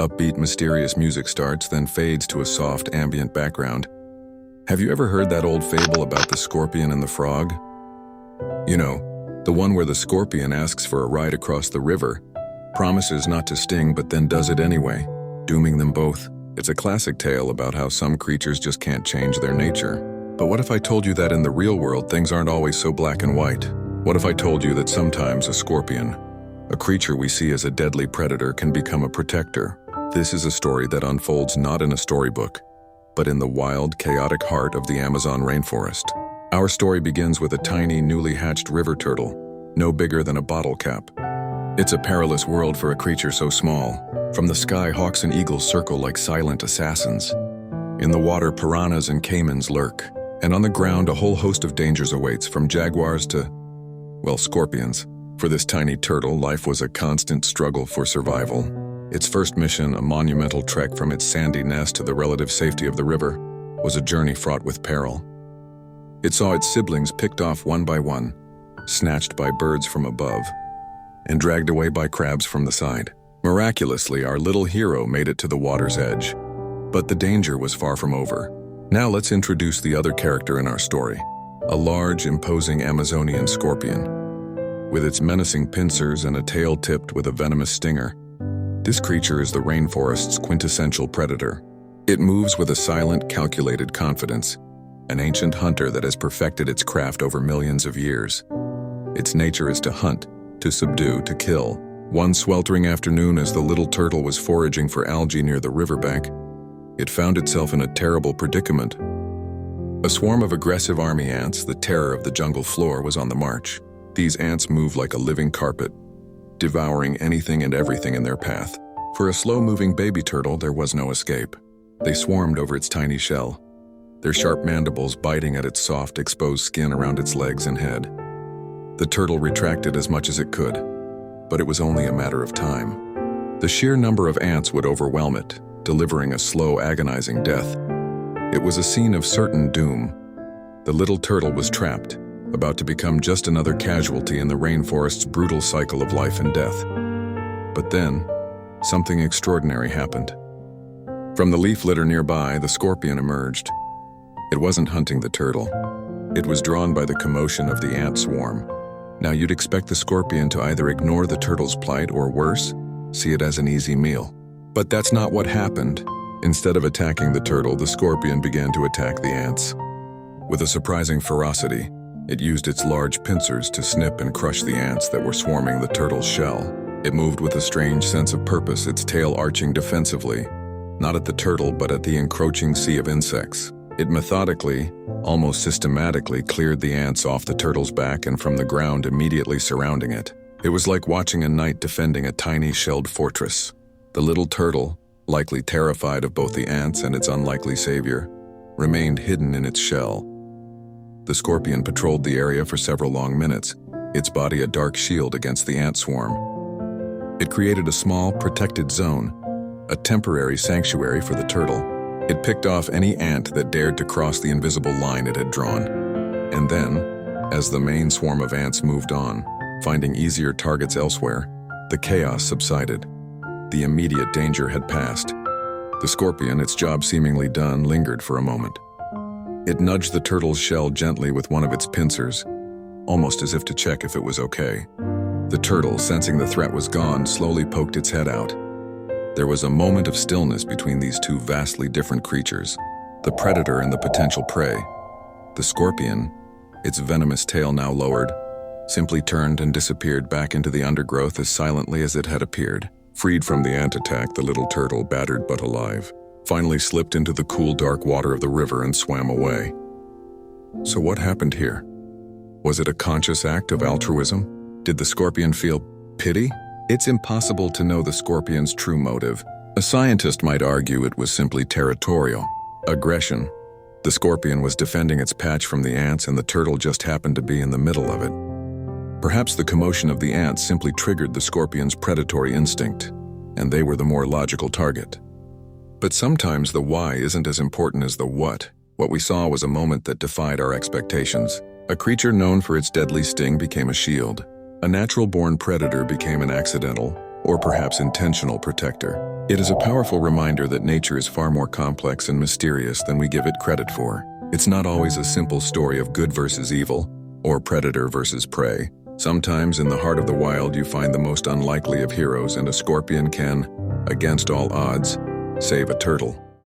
Upbeat, mysterious music starts, then fades to a soft, ambient background. Have you ever heard that old fable about the scorpion and the frog? You know, the one where the scorpion asks for a ride across the river, promises not to sting but then does it anyway, dooming them both. It's a classic tale about how some creatures just can't change their nature. But what if I told you that in the real world things aren't always so black and white? What if I told you that sometimes a scorpion, a creature we see as a deadly predator, can become a protector? This is a story that unfolds not in a storybook, but in the wild, chaotic heart of the Amazon rainforest. Our story begins with a tiny, newly hatched river turtle, no bigger than a bottle cap. It's a perilous world for a creature so small. From the sky, hawks and eagles circle like silent assassins. In the water, piranhas and caimans lurk. And on the ground, a whole host of dangers awaits, from jaguars to, well, scorpions. For this tiny turtle, life was a constant struggle for survival. Its first mission, a monumental trek from its sandy nest to the relative safety of the river, was a journey fraught with peril. It saw its siblings picked off one by one, snatched by birds from above, and dragged away by crabs from the side. Miraculously, our little hero made it to the water's edge. But the danger was far from over. Now let's introduce the other character in our story, a large, imposing Amazonian scorpion. With its menacing pincers and a tail tipped with a venomous stinger, this creature is the rainforest's quintessential predator. It moves with a silent, calculated confidence, an ancient hunter that has perfected its craft over millions of years. Its nature is to hunt, to subdue, to kill. One sweltering afternoon, as the little turtle was foraging for algae near the riverbank, it found itself in a terrible predicament. A swarm of aggressive army ants, the terror of the jungle floor, was on the march. These ants moved like a living carpet, devouring anything and everything in their path. For a slow-moving baby turtle, there was no escape. They swarmed over its tiny shell, their sharp mandibles biting at its soft, exposed skin around its legs and head. The turtle retracted as much as it could, but it was only a matter of time. The sheer number of ants would overwhelm it, delivering a slow, agonizing death. It was a scene of certain doom. The little turtle was trapped, about to become just another casualty in the rainforest's brutal cycle of life and death. But then, something extraordinary happened. From the leaf litter nearby, the scorpion emerged. It wasn't hunting the turtle. It was drawn by the commotion of the ant swarm. Now you'd expect the scorpion to either ignore the turtle's plight or, worse, see it as an easy meal. But that's not what happened. Instead of attacking the turtle, the scorpion began to attack the ants. With a surprising ferocity, it used its large pincers to snip and crush the ants that were swarming the turtle's shell. It moved with a strange sense of purpose, its tail arching defensively, not at the turtle but at the encroaching sea of insects. It methodically, almost systematically, cleared the ants off the turtle's back and from the ground immediately surrounding it. It was like watching a knight defending a tiny shelled fortress. The little turtle, likely terrified of both the ants and its unlikely savior, remained hidden in its shell. The scorpion patrolled the area for several long minutes, its body a dark shield against the ant swarm. It created a small, protected zone, a temporary sanctuary for the turtle. It picked off any ant that dared to cross the invisible line it had drawn. And then, as the main swarm of ants moved on, finding easier targets elsewhere, the chaos subsided. The immediate danger had passed. The scorpion, its job seemingly done, lingered for a moment. It nudged the turtle's shell gently with one of its pincers, almost as if to check if it was okay. The turtle, sensing the threat was gone, slowly poked its head out. There was a moment of stillness between these two vastly different creatures, the predator and the potential prey. The scorpion, its venomous tail now lowered, simply turned and disappeared back into the undergrowth as silently as it had appeared. Freed from the ant attack, the little turtle, battered but alive, finally slipped into the cool, dark water of the river and swam away. So what happened here? Was it a conscious act of altruism? Did the scorpion feel pity? It's impossible to know the scorpion's true motive. A scientist might argue it was simply territorial, aggression. The scorpion was defending its patch from the ants and the turtle just happened to be in the middle of it. Perhaps the commotion of the ants simply triggered the scorpion's predatory instinct, and they were the more logical target. But sometimes the why isn't as important as the what. What we saw was a moment that defied our expectations. A creature known for its deadly sting became a shield. A natural-born predator became an accidental, or perhaps intentional protector. It is a powerful reminder that nature is far more complex and mysterious than we give it credit for. It's not always a simple story of good versus evil, or predator versus prey. Sometimes in the heart of the wild you find the most unlikely of heroes, and a scorpion can, against all odds, save a turtle.